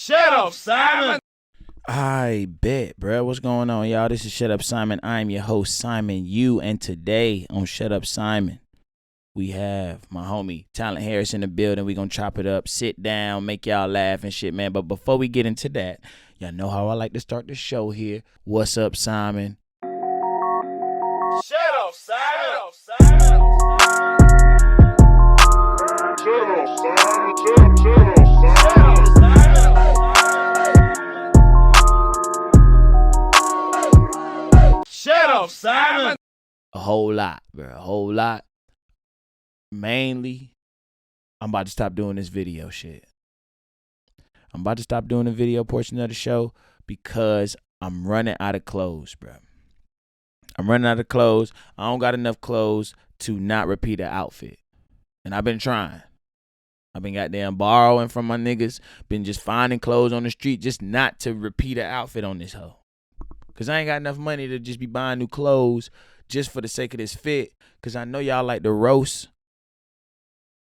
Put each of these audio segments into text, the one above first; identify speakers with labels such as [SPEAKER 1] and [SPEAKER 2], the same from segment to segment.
[SPEAKER 1] Shut up, Simon.
[SPEAKER 2] I bet, bro. What's going on, y'all? This is Shut Up Simon. I'm your host, Simon U. And today on Shut Up Simon, we have my homie Talent Harris in the building. We gonna chop it up, sit down, make y'all laugh and shit, man. But before we get into that, y'all know how I like to start the show here. What's up, Simon?
[SPEAKER 1] Shut up, Simon. Shut up, Shut up, Simon.
[SPEAKER 2] A whole lot, bro. A whole lot. Mainly, I'm about to stop doing this video shit. I'm about to stop doing the video portion of the show because I'm running out of clothes, bro. I'm running out of clothes. I don't got enough clothes to not repeat an outfit. And I've been trying. I've been goddamn borrowing from my niggas. Been just finding clothes on the street just not to repeat an outfit on this hoe. Because I ain't got enough money to just be buying new clothes just for the sake of this fit. Because I know y'all like to roast.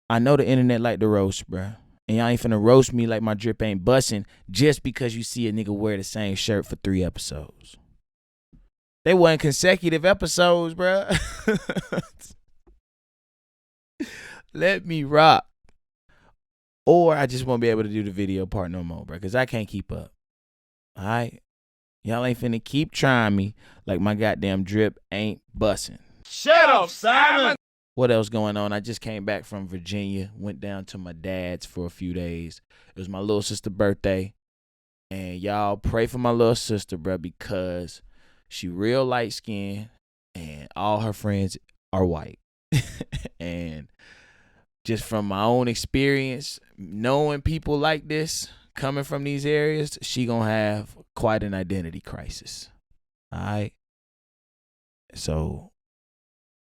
[SPEAKER 2] I know the internet like to roast, bruh. And y'all ain't finna roast me like my drip ain't busting just because you see a nigga wear the same shirt for 3 episodes. They wasn't consecutive episodes, bruh. Let me rock. Or I just won't be able to do the video part no more, bruh. Because I can't keep up. All right? Y'all ain't finna keep trying me like my goddamn drip ain't busting.
[SPEAKER 1] Shut up, Simon.
[SPEAKER 2] What else going on? I just came back from Virginia, went down to my dad's for a few days. It was my little sister's birthday. And y'all pray for my little sister, bro, because she real light skinned and all her friends are white. And just from my own experience, knowing people like this, coming from these areas, she gonna have quite an identity crisis. All right? So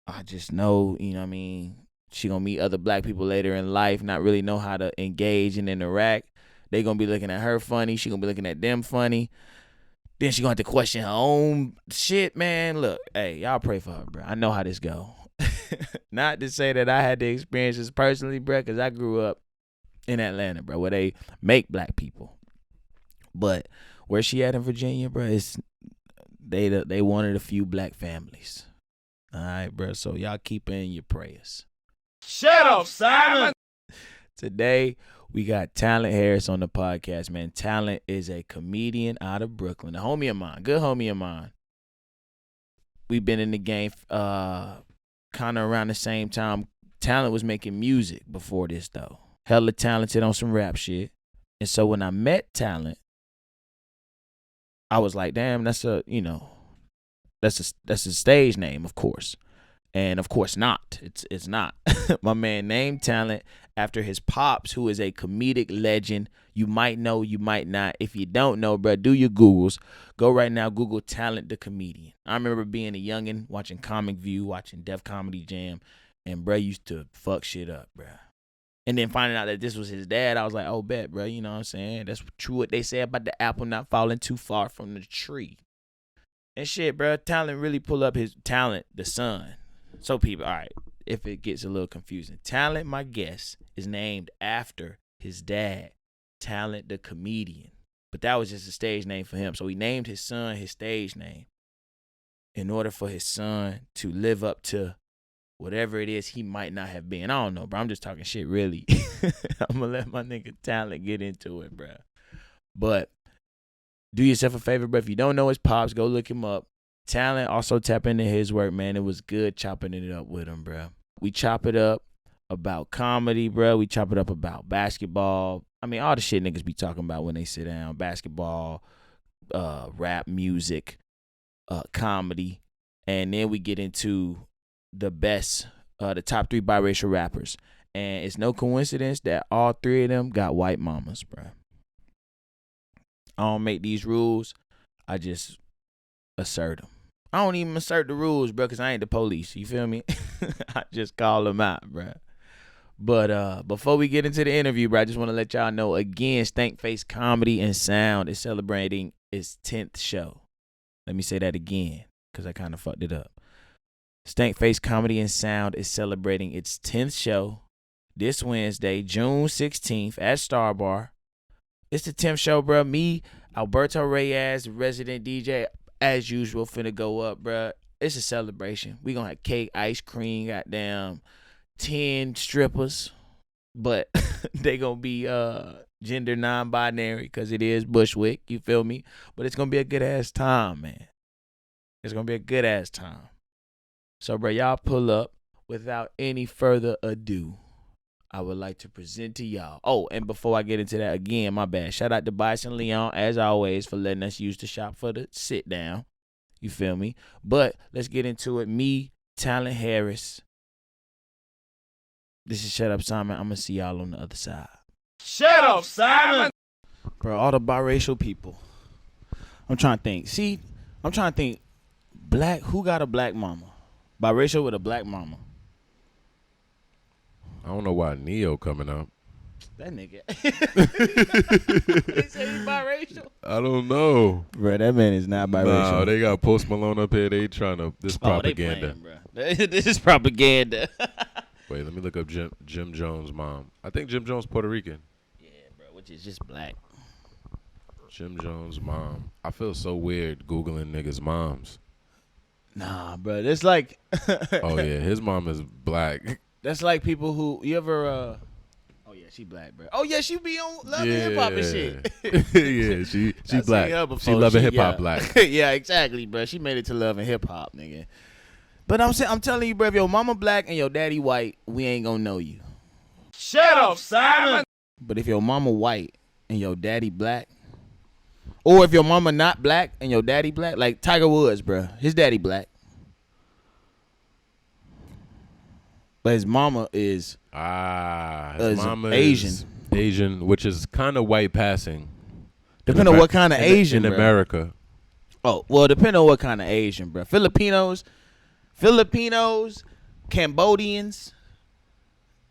[SPEAKER 2] I just know, you know what I mean, she gonna meet other black people later in life, not really know how to engage and interact. They gonna be looking at her funny. She gonna be looking at them funny. Then she gonna have to question her own shit, man. Look, hey, y'all pray for her, bro. I know how this go. Not to say that I had the experiences personally, bro, because I grew up in Atlanta, bro, where they make black people. But where she at in Virginia, bro, is they one of the few black families. All right, bro. So y'all keep in your prayers.
[SPEAKER 1] Shut up, Simon.
[SPEAKER 2] Today we got Talent Harris on the podcast, man. Talent is a comedian out of Brooklyn, a homie of mine, good homie of mine. We've been in the game kind of around the same time. Talent was making music before this, though. Hella talented on some rap shit. And so when I met Talent, I was like, damn, that's a stage name, of course. And of course not. It's not. My man named Talent after his pops, who is a comedic legend. You might know, you might not. If you don't know, bro, do your Googles. Go right now, Google Talent the Comedian. I remember being a youngin', watching Comic View, watching Def Comedy Jam, and bro used to fuck shit up, bro. And then finding out that this was his dad, I was like, oh, bet, bro. You know what I'm saying? That's true what they say about the apple not falling too far from the tree. And shit, bro, Talent really pull up his Talent, the son. So people, all right, if it gets a little confusing. Talent, my guess, is named after his dad, Talent the Comedian. But that was just a stage name for him. So he named his son his stage name in order for his son to live up to whatever it is he might not have been. I don't know, bro. I'm just talking shit, really. I'm going to let my nigga Talent get into it, bro. But do yourself a favor, bro. If you don't know his pops, go look him up. Talent, also tap into his work, man. It was good chopping it up with him, bro. We chop it up about comedy, bro. We chop it up about basketball. I mean, all the shit niggas be talking about when they sit down. Basketball, rap, music, comedy. And then we get into the best, the top 3 biracial rappers. And it's no coincidence that all 3 of them got white mamas, bro. I don't make these rules. I just assert them. I don't even assert the rules, bro, because I ain't the police. You feel me? I just call them out, bro. But before we get into the interview, bro, I just want to let y'all know again, Stank Face Comedy and Sound is celebrating its 10th show. Let me say that again, because I kind of fucked it up. Stank Face Comedy and Sound is celebrating its 10th show this Wednesday, June 16th at Star Bar. It's the Tim Show, bro. Me, Alberto Reyes, the resident DJ, as usual, finna go up, bro. It's a celebration. We gonna have cake, ice cream, goddamn 10 strippers, but they gonna be gender non-binary because it is Bushwick. You feel me? But it's gonna be a good ass time, man. It's gonna be a good ass time. So, bro, y'all pull up. Without any further ado, I would like to present to y'all. Oh, and before I get into that, again, my bad. Shout out to Bison Leon, as always, for letting us use the shop for the sit down. You feel me? But let's get into it. Me, Talent Harris. This is Shut Up, Simon. I'm going to see y'all on the other side.
[SPEAKER 1] Shut up, Simon.
[SPEAKER 2] Bro, all the biracial people. I'm trying to think. See, I'm trying to think. Black, who got a black mama? Biracial with a black mama.
[SPEAKER 3] I don't know why Neo coming up.
[SPEAKER 2] That nigga. They say he's biracial.
[SPEAKER 3] I don't know.
[SPEAKER 2] Bro, that man is not biracial.
[SPEAKER 3] Nah, they got Post Malone up here. They trying to, this propaganda.
[SPEAKER 2] They playing, bro. This is propaganda.
[SPEAKER 3] Wait, let me look up Jim Jones' mom. I think Jim Jones Puerto Rican.
[SPEAKER 2] Yeah, bro, which is just black.
[SPEAKER 3] Jim Jones' mom. I feel so weird Googling niggas' moms.
[SPEAKER 2] Nah, bro, it's like.
[SPEAKER 3] Oh, yeah, his mom is black.
[SPEAKER 2] That's like people who, you ever, oh yeah, she black, bro. Oh yeah, she be on Love and Hip Hop and shit.
[SPEAKER 3] Yeah, she black. She Love and Hip Hop black.
[SPEAKER 2] Yeah, exactly, bro. She made it to Love and Hip Hop, nigga. But I'm telling you, bro, if your mama black and your daddy white, we ain't gonna know you.
[SPEAKER 1] Shut up, Simon.
[SPEAKER 2] But if your mama white and your daddy black, or if your mama not black and your daddy black, like Tiger Woods, bro, his daddy black. But his mama is
[SPEAKER 3] his mama
[SPEAKER 2] Asian.
[SPEAKER 3] is Asian, which is kind of white passing.
[SPEAKER 2] Depending on what kind of Asian
[SPEAKER 3] in
[SPEAKER 2] bro.
[SPEAKER 3] America.
[SPEAKER 2] Oh, well, depending on what kind of Asian, bro. Filipinos, Cambodians,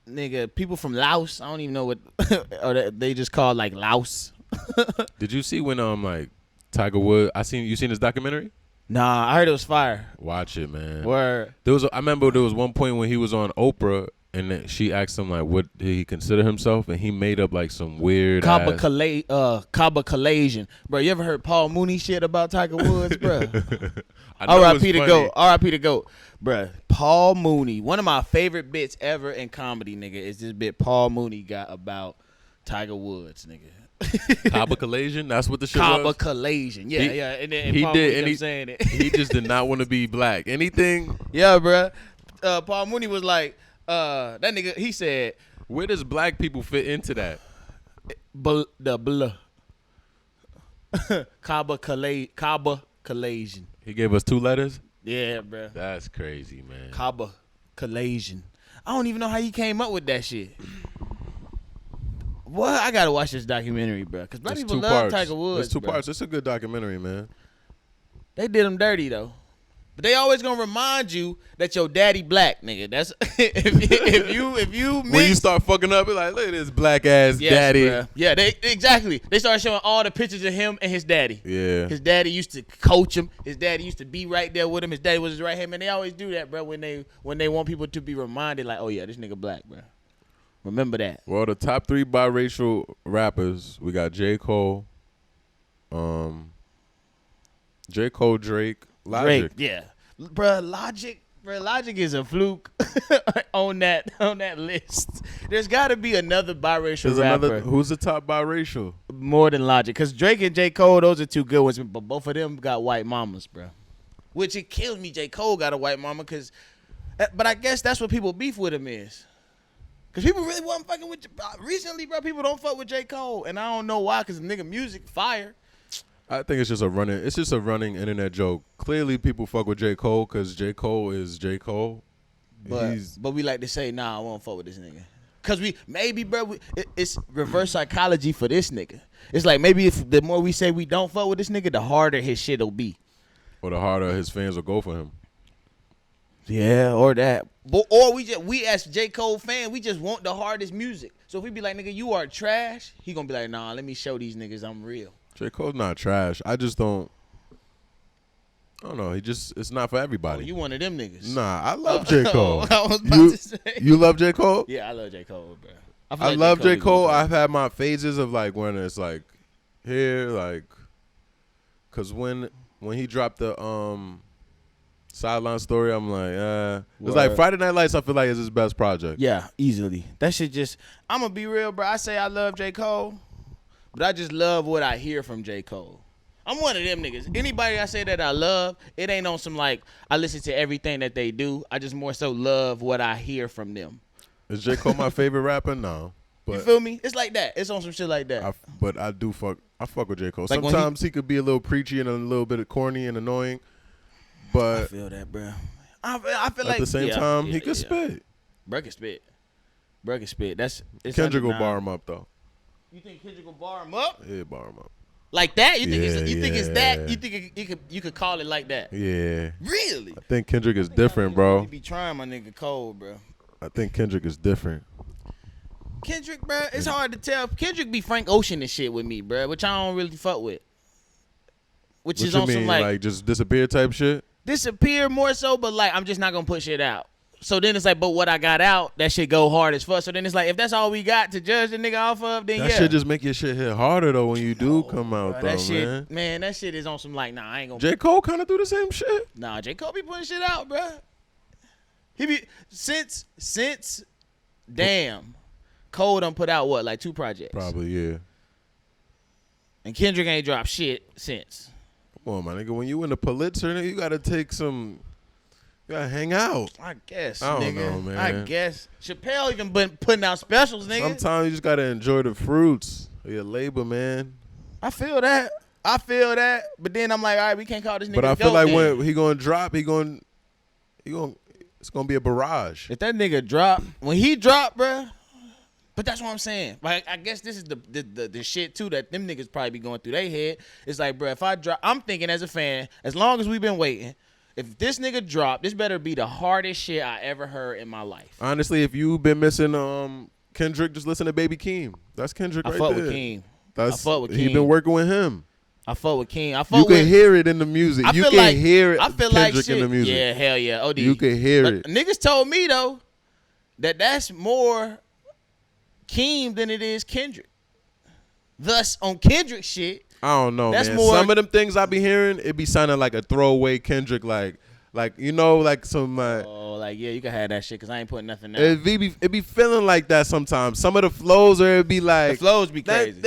[SPEAKER 2] nigga, people from Laos. I don't even know what, or they just call like Laos.
[SPEAKER 3] Did you see when like Tiger Woods? You seen his documentary?
[SPEAKER 2] Nah, I heard it was fire.
[SPEAKER 3] Watch it, man.
[SPEAKER 2] Where
[SPEAKER 3] I remember there was one point when he was on Oprah, and then she asked him like, what did he consider himself, and he made up like some weird
[SPEAKER 2] Kaba Kalasian. Bro, you ever heard Paul Mooney shit about Tiger Woods, bro? R.I.P. to GOAT. R.I.P. to GOAT. Bro, Paul Mooney. One of my favorite bits ever in comedy, nigga, is this bit Paul Mooney got about Tiger Woods, nigga.
[SPEAKER 3] Kaba Kalasian? That's what the shit
[SPEAKER 2] Kaba
[SPEAKER 3] was?
[SPEAKER 2] Kalasian. Yeah, yeah. And then
[SPEAKER 3] he
[SPEAKER 2] Paul
[SPEAKER 3] did,
[SPEAKER 2] Mooney
[SPEAKER 3] and
[SPEAKER 2] kept saying it.
[SPEAKER 3] he just did not want to be black. Anything?
[SPEAKER 2] Yeah, bro. Paul Mooney was like, that nigga, he said,
[SPEAKER 3] where does black people fit into that?
[SPEAKER 2] the blah. Kaba Kalasian.
[SPEAKER 3] He gave us 2 letters?
[SPEAKER 2] Yeah, bro.
[SPEAKER 3] That's crazy, man.
[SPEAKER 2] Kaba Kalasian. I don't even know how he came up with that shit. Well, I gotta watch this documentary, bro, because black people love Tiger Woods.
[SPEAKER 3] It's 2
[SPEAKER 2] bro.
[SPEAKER 3] parts. It's a good documentary, man.
[SPEAKER 2] They did him dirty though, but they always gonna remind you that your daddy black, nigga. That's if you mix,
[SPEAKER 3] when you start fucking up, it's like, look at this black ass daddy.
[SPEAKER 2] Bruh. Yeah, exactly. They started showing all the pictures of him and his daddy.
[SPEAKER 3] Yeah,
[SPEAKER 2] his daddy used to coach him. His daddy used to be right there with him. His daddy was his right hand man. They always do that, bro. When they want people to be reminded, like, oh yeah, this nigga black, bro. Remember that.
[SPEAKER 3] Well, the top 3 biracial rappers, we got J. Cole, Drake, Logic.
[SPEAKER 2] Yeah. Logic is a fluke on that list. There's got to be another biracial rapper.
[SPEAKER 3] Who's the top biracial?
[SPEAKER 2] More than Logic. Because Drake and J. Cole, those are 2 good ones, but both of them got white mamas, bro. Which it kills me J. Cole got a white mama, but I guess that's what people beef with him is. Because people really wasn't fucking with recently, bro. People don't fuck with J. Cole, and I don't know why. Because the nigga music fire.
[SPEAKER 3] I think it's just a running internet joke. Clearly, people fuck with J. Cole because J. Cole is J. Cole.
[SPEAKER 2] But we like to say, nah, I won't fuck with this nigga. Because it's reverse psychology for this nigga. It's like maybe if the more we say we don't fuck with this nigga, the harder his shit will be.
[SPEAKER 3] Or the harder his fans will go for him.
[SPEAKER 2] Yeah, or that. Or we as J. Cole fan, we just want the hardest music. So if we be like, nigga, you are trash, he gonna be like, nah, let me show these niggas I'm real.
[SPEAKER 3] J. Cole's not trash. I don't know. It's not for everybody.
[SPEAKER 2] Oh, you one of them niggas.
[SPEAKER 3] Nah, I love J. Cole.
[SPEAKER 2] I was about to say.
[SPEAKER 3] You love J. Cole?
[SPEAKER 2] Yeah, I love J. Cole, bro.
[SPEAKER 3] I love J. Cole. I've had my phases of like when it's like here, like, cause when he dropped the Sideline Story, I'm like, it's like Friday Night Lights. I feel like is his best project.
[SPEAKER 2] Yeah, easily. That shit just. I'm gonna be real, bro. I say I love J. Cole, but I just love what I hear from J. Cole. I'm one of them niggas. Anybody I say that I love, it ain't on some like I listen to everything that they do. I just more so love what I hear from them.
[SPEAKER 3] Is J. Cole my favorite rapper? No. But
[SPEAKER 2] you feel me? It's like that. It's on some shit like that.
[SPEAKER 3] But I fuck with J. Cole.
[SPEAKER 2] Like
[SPEAKER 3] sometimes he could be a little preachy and a little bit corny and annoying. But
[SPEAKER 2] I feel that, bro. I feel like
[SPEAKER 3] at the same time, he could spit.
[SPEAKER 2] Bro can spit. Bro can spit.
[SPEAKER 3] Kendrick will bar him up, though.
[SPEAKER 2] You think Kendrick will bar him up?
[SPEAKER 3] Yeah, bar him up.
[SPEAKER 2] Like that? You think it's that? You think you could call it like that?
[SPEAKER 3] Yeah.
[SPEAKER 2] Really?
[SPEAKER 3] I think Kendrick is different, bro.
[SPEAKER 2] You be trying my nigga Cole, bro.
[SPEAKER 3] I think Kendrick is different.
[SPEAKER 2] Kendrick, bro, it's hard to tell. Kendrick be Frank Ocean and shit with me, bro, which I don't really fuck with. Which is on some like
[SPEAKER 3] just disappear type shit?
[SPEAKER 2] Disappear more so, but like I'm just not gonna put shit out. So then it's like, but what I got out, that shit go hard as fuck. So then it's like, if that's all we got to judge the nigga off of, then
[SPEAKER 3] that shit just make your shit hit harder though when you do come out,
[SPEAKER 2] bro,
[SPEAKER 3] though,
[SPEAKER 2] that shit,
[SPEAKER 3] man.
[SPEAKER 2] That shit is on some like, I ain't gonna.
[SPEAKER 3] J. Cole kind of do the same shit.
[SPEAKER 2] Nah, J. Cole be putting shit out, bro. He be since damn, Cole done put out what, like 2 projects?
[SPEAKER 3] Probably, yeah.
[SPEAKER 2] And Kendrick ain't dropped shit since.
[SPEAKER 3] Come on, my nigga. When you in the Pulitzer, nigga, you gotta take some. You gotta hang out.
[SPEAKER 2] I guess,
[SPEAKER 3] I don't
[SPEAKER 2] nigga.
[SPEAKER 3] know, man.
[SPEAKER 2] I guess. Chappelle even been putting out specials, nigga.
[SPEAKER 3] Sometimes you just gotta enjoy the fruits of your labor, man.
[SPEAKER 2] I feel that. But then I'm like, all right, we can't call this nigga.
[SPEAKER 3] But I feel like
[SPEAKER 2] then.
[SPEAKER 3] when he gonna drop, it's gonna be a barrage.
[SPEAKER 2] If that nigga drop, when he drop, bruh. But that's what I'm saying. Like, I guess this is the shit too that them niggas probably be going through their head. It's like, bruh, if I drop, I'm thinking as a fan, as long as we've been waiting, if this nigga drop, this better be the hardest shit I ever heard in my life.
[SPEAKER 3] Honestly, if you've been missing Kendrick, just listen to Baby Keem. That's Kendrick right there.
[SPEAKER 2] I fuck with Keem.
[SPEAKER 3] He been working with him.
[SPEAKER 2] I fuck with Keem.
[SPEAKER 3] You can hear it in the music.
[SPEAKER 2] I
[SPEAKER 3] You
[SPEAKER 2] feel
[SPEAKER 3] can
[SPEAKER 2] like,
[SPEAKER 3] hear it.
[SPEAKER 2] I feel
[SPEAKER 3] Kendrick
[SPEAKER 2] like shit.
[SPEAKER 3] in the music.
[SPEAKER 2] Yeah, hell yeah. OD.
[SPEAKER 3] You can hear it.
[SPEAKER 2] Niggas told me though that's more Keem than it is Kendrick. Thus, on Kendrick shit,
[SPEAKER 3] I don't know,
[SPEAKER 2] that's
[SPEAKER 3] man.
[SPEAKER 2] more,
[SPEAKER 3] some of them things I be hearing, it be sounding like a throwaway Kendrick, like you know, like some.
[SPEAKER 2] Like yeah, you can have that shit because I ain't putting nothing out.
[SPEAKER 3] It be feeling like that sometimes. Some of the flows, or it be like
[SPEAKER 2] the flows be crazy.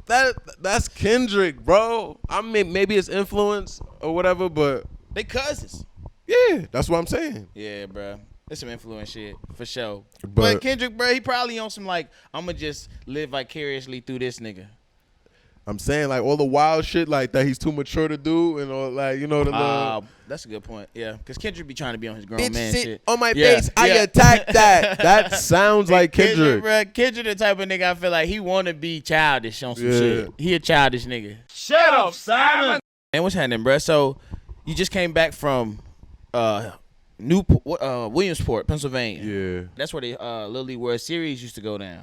[SPEAKER 3] That's Kendrick, bro. I mean, maybe it's influence or whatever, but
[SPEAKER 2] they cousins.
[SPEAKER 3] Yeah, that's what I'm saying.
[SPEAKER 2] Yeah, bro. It's some influence shit for sure.
[SPEAKER 3] But
[SPEAKER 2] But Kendrick, bro, he probably on some like, I'ma just live vicariously through this nigga.
[SPEAKER 3] I'm saying like all the wild shit like that he's too mature to do and all, like, you know, the
[SPEAKER 2] that's a good point. Yeah, because Kendrick be trying to be on his grown man shit.
[SPEAKER 3] On my face, I attack that. That sounds like Kendrick.
[SPEAKER 2] Bro, Kendrick the type of nigga I feel like he want to be childish on some shit. He a childish nigga.
[SPEAKER 1] Shut up, Simon.
[SPEAKER 2] And what's happening, bro? So you just came back from Williamsport, Pennsylvania.
[SPEAKER 3] Yeah.
[SPEAKER 2] That's where the Little League World Series used to go down.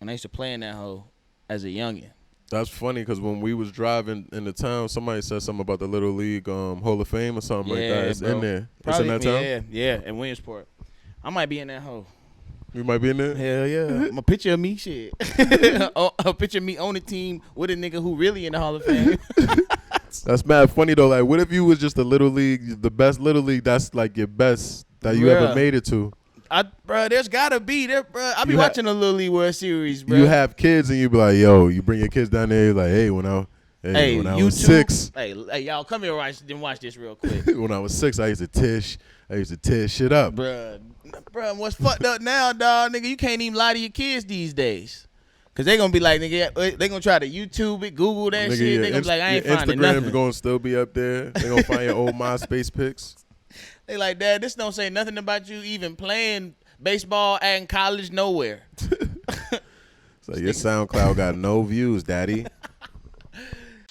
[SPEAKER 2] And I used to play in that hole as a youngin'.
[SPEAKER 3] That's funny because when we was driving in the town, somebody said something about the Little League Hall of Fame or something like that. It's in there.
[SPEAKER 2] Probably,
[SPEAKER 3] it's in that town?
[SPEAKER 2] Yeah, in Williamsport. I might be in that hole.
[SPEAKER 3] You might be in there?
[SPEAKER 2] Hell yeah. I'm a picture of me, shit. A picture of me on the team with a nigga who really in the Hall of Fame.
[SPEAKER 3] That's mad funny though. Like, what if you was just a Little League, the best Little League, that's like your best that you ever made it to?
[SPEAKER 2] Bro, there's gotta be there, bro. I be watching the Little League World Series, bro.
[SPEAKER 3] You have kids and you be like, yo, you bring your kids down there, you're like, hey, when I was 6.
[SPEAKER 2] Hey, y'all come here and watch this real quick.
[SPEAKER 3] When I was 6, I used to tear shit up.
[SPEAKER 2] Bro, what's fucked up now, dog, nigga, you can't even lie to your kids these days. Cause they gonna be like, nigga, they gonna try to YouTube it, Google that
[SPEAKER 3] nigga,
[SPEAKER 2] shit. They gonna be like, I ain't finding nothing.
[SPEAKER 3] Instagram gonna still be up there. They gonna find your old MySpace pics.
[SPEAKER 2] They like, Dad, this don't say nothing about you even playing baseball in college nowhere.
[SPEAKER 3] So your SoundCloud got no views, daddy.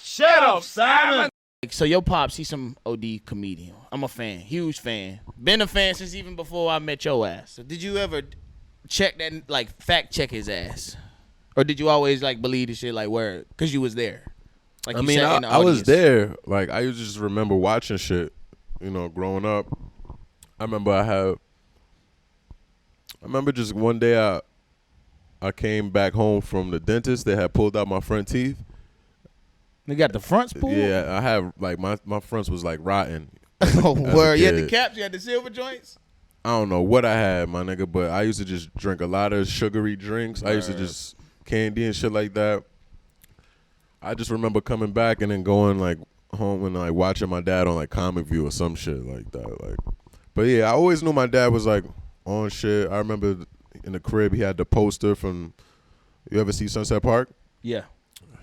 [SPEAKER 1] Shut up, Simon.
[SPEAKER 2] So your pops, he's some OD comedian. I'm a fan, huge fan. Been a fan since even before I met your ass. So did you ever check that, like fact check his ass? Or did you always like believe the shit like word? Cause you was there. Like,
[SPEAKER 3] I mean, I was there. Like, I just remember watching shit, you know, growing up. I remember just one day I I came back home from the dentist. They had pulled out my front teeth.
[SPEAKER 2] They got the fronts pulled?
[SPEAKER 3] Yeah, I have like my fronts was like rotten.
[SPEAKER 2] Oh, word. You had the
[SPEAKER 3] kid.
[SPEAKER 2] caps? You had the silver joints?
[SPEAKER 3] I don't know what I had, my nigga, but I used to just drink a lot of sugary drinks. I used to just candy and shit like that. I just remember coming back and then going like home and like watching my dad on like Comic View or some shit like that. Like, but yeah, I always knew my dad was like on shit. I remember in the crib he had the poster from. You ever see Sunset Park?
[SPEAKER 2] Yeah.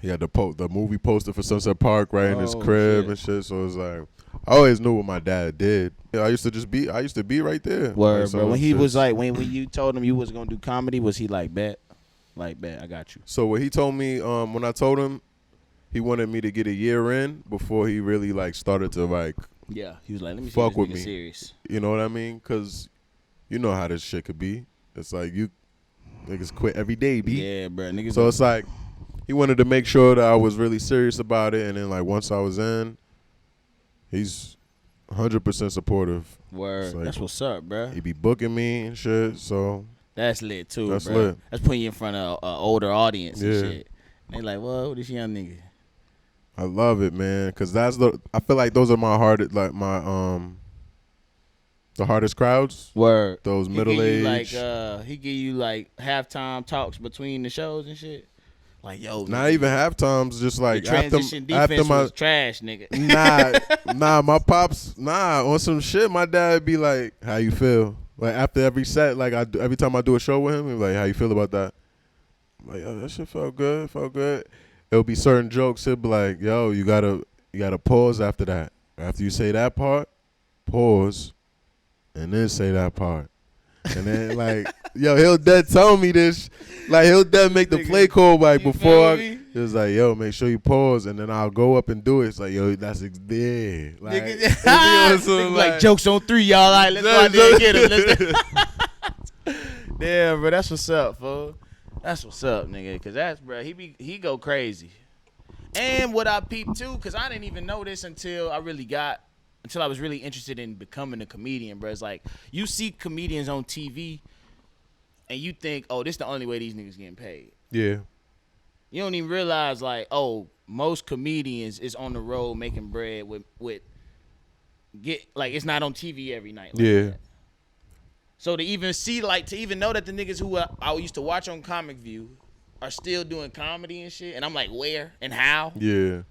[SPEAKER 3] He had the movie poster for Sunset Park right in his crib and shit. So it was like I always knew what my dad did. I used to be right there.
[SPEAKER 2] Word,
[SPEAKER 3] like,
[SPEAKER 2] bro. When he was like, when you told him you was gonna do comedy, was he like, bet, I got you?
[SPEAKER 3] So what he told me, when I told him, he wanted me to get a year in before he really like started to like.
[SPEAKER 2] Yeah, he was like, let me
[SPEAKER 3] fuck
[SPEAKER 2] see
[SPEAKER 3] with
[SPEAKER 2] this
[SPEAKER 3] me.
[SPEAKER 2] nigga serious.
[SPEAKER 3] You know what I mean? Cause you know how this shit could be. It's like you niggas quit every day, B.
[SPEAKER 2] Yeah, bro. Niggas.
[SPEAKER 3] So it's like he wanted to make sure that I was really serious about it, and then like once I was in, he's 100% supportive.
[SPEAKER 2] Word.
[SPEAKER 3] Like,
[SPEAKER 2] that's what's up, bro.
[SPEAKER 3] He be booking me and shit. So
[SPEAKER 2] that's lit too,
[SPEAKER 3] that's
[SPEAKER 2] bro.
[SPEAKER 3] lit.
[SPEAKER 2] That's putting you in front of an older audience and
[SPEAKER 3] Yeah.
[SPEAKER 2] shit. And they like, whoa, this young nigga.
[SPEAKER 3] I love it, man, cause I feel like those are my hardest, like my the hardest crowds.
[SPEAKER 2] Word.
[SPEAKER 3] Those middle age.
[SPEAKER 2] Like he give you like halftime talks between the shows and shit. Like, yo,
[SPEAKER 3] Not
[SPEAKER 2] nigga,
[SPEAKER 3] even half times, just like
[SPEAKER 2] the transition defense was trash, nigga.
[SPEAKER 3] Nah, my pops, on some shit. My dad be like, "How you feel?" Like after every set, like every time I do a show with him, he be like, "How you feel about that?" I'm like, yo, that shit felt good. It'll be certain jokes. He'll be like, "Yo, you gotta pause after that. After you say that part, pause, and then say that part." And then like, yo, he'll dead tell me this. Like he'll dead make the play call like before. It was like, yo, make sure you pause, and then I'll go up and do it. It's like, yo, that's there. Like,
[SPEAKER 2] Nigga, like jokes on 3, y'all. All right, let's go out there and get him. Damn, bro, that's what's up, fool. That's what's up, nigga. Cause that's, bro, he go crazy. And what I peeped too, cause I didn't even know this until I was really interested in becoming a comedian, bro. It's like you see comedians on TV and you think, oh, this is the only way these niggas getting paid.
[SPEAKER 3] Yeah.
[SPEAKER 2] You don't even realize, like, oh, most comedians is on the road making bread with like, it's not on TV every night. Like
[SPEAKER 3] Yeah.
[SPEAKER 2] that. So to even know that the niggas who I used to watch on Comic View are still doing comedy and shit, and I'm like, where and how?
[SPEAKER 3] Yeah.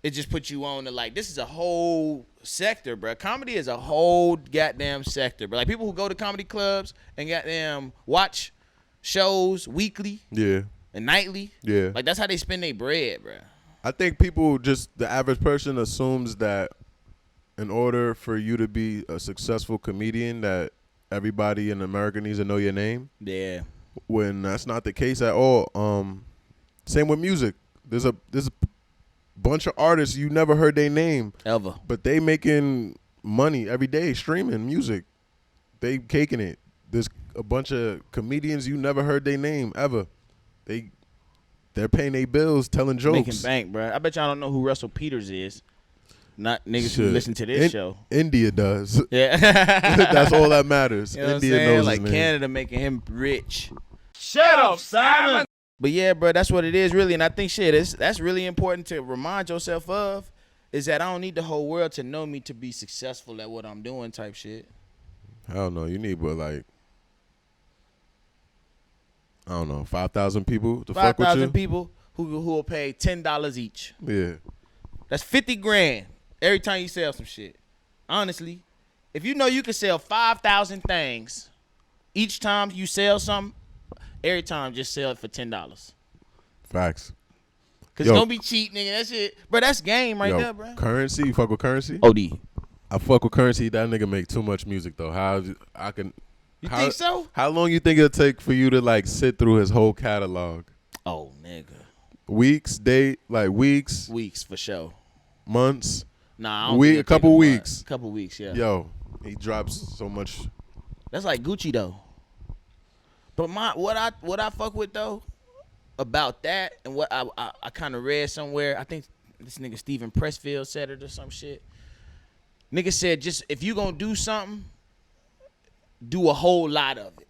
[SPEAKER 2] It just puts you on to like, this is a whole sector, bro. Comedy is a whole goddamn sector, bro. Like people who go to comedy clubs and goddamn watch shows weekly,
[SPEAKER 3] Yeah.
[SPEAKER 2] and nightly,
[SPEAKER 3] Yeah.
[SPEAKER 2] like that's how they spend their bread, bro.
[SPEAKER 3] I think the average person assumes that in order for you to be a successful comedian, that everybody in America needs to know your name.
[SPEAKER 2] Yeah.
[SPEAKER 3] When that's not the case at all. Same with music. There's a bunch of artists you never heard their name
[SPEAKER 2] Ever.
[SPEAKER 3] but they making money every day streaming music. They caking it. There's a bunch of comedians you never heard their name ever. They're paying their bills telling jokes.
[SPEAKER 2] Making bank, bro. I bet y'all don't know who Russell Peters is. Not niggas who listen to this show.
[SPEAKER 3] India does.
[SPEAKER 2] Yeah.
[SPEAKER 3] That's all that matters.
[SPEAKER 2] You know
[SPEAKER 3] India
[SPEAKER 2] what I'm saying?
[SPEAKER 3] knows
[SPEAKER 2] Like
[SPEAKER 3] his name.
[SPEAKER 2] Canada making him rich.
[SPEAKER 1] Shut up, Simon.
[SPEAKER 2] But yeah, bro, that's what it is really. And I think that's really important to remind yourself of, is that I don't need the whole world to know me to be successful at what I'm doing type shit.
[SPEAKER 3] Hell no. You need but like, I don't know, 5,000 people to fuck with you.
[SPEAKER 2] 5,000 people who will pay $10 each.
[SPEAKER 3] Yeah.
[SPEAKER 2] That's $50,000 every time you sell some shit. Honestly, if you know you can sell 5,000 things each time you sell something, every time just sell it for $10.
[SPEAKER 3] Facts.
[SPEAKER 2] Cause it's gonna be cheap, nigga. That shit, bro. That's game right there, bro.
[SPEAKER 3] Currency, you fuck with Currency?
[SPEAKER 2] OD.
[SPEAKER 3] I fuck with Currency. That nigga make too much music though.
[SPEAKER 2] You think so?
[SPEAKER 3] How long you think it'll take for you to like sit through his whole catalog?
[SPEAKER 2] Oh, nigga.
[SPEAKER 3] Weeks, weeks.
[SPEAKER 2] Weeks for sure.
[SPEAKER 3] Months.
[SPEAKER 2] Nah, I don't think
[SPEAKER 3] a
[SPEAKER 2] it'll
[SPEAKER 3] couple
[SPEAKER 2] take
[SPEAKER 3] weeks.
[SPEAKER 2] A couple weeks, yeah.
[SPEAKER 3] Yo, he drops so much.
[SPEAKER 2] That's like Gucci though. But what I fuck with though about that, and what I kind of read somewhere, I think this nigga Steven Pressfield said it or some shit. Nigga said, just if you gonna do something, do a whole lot of it.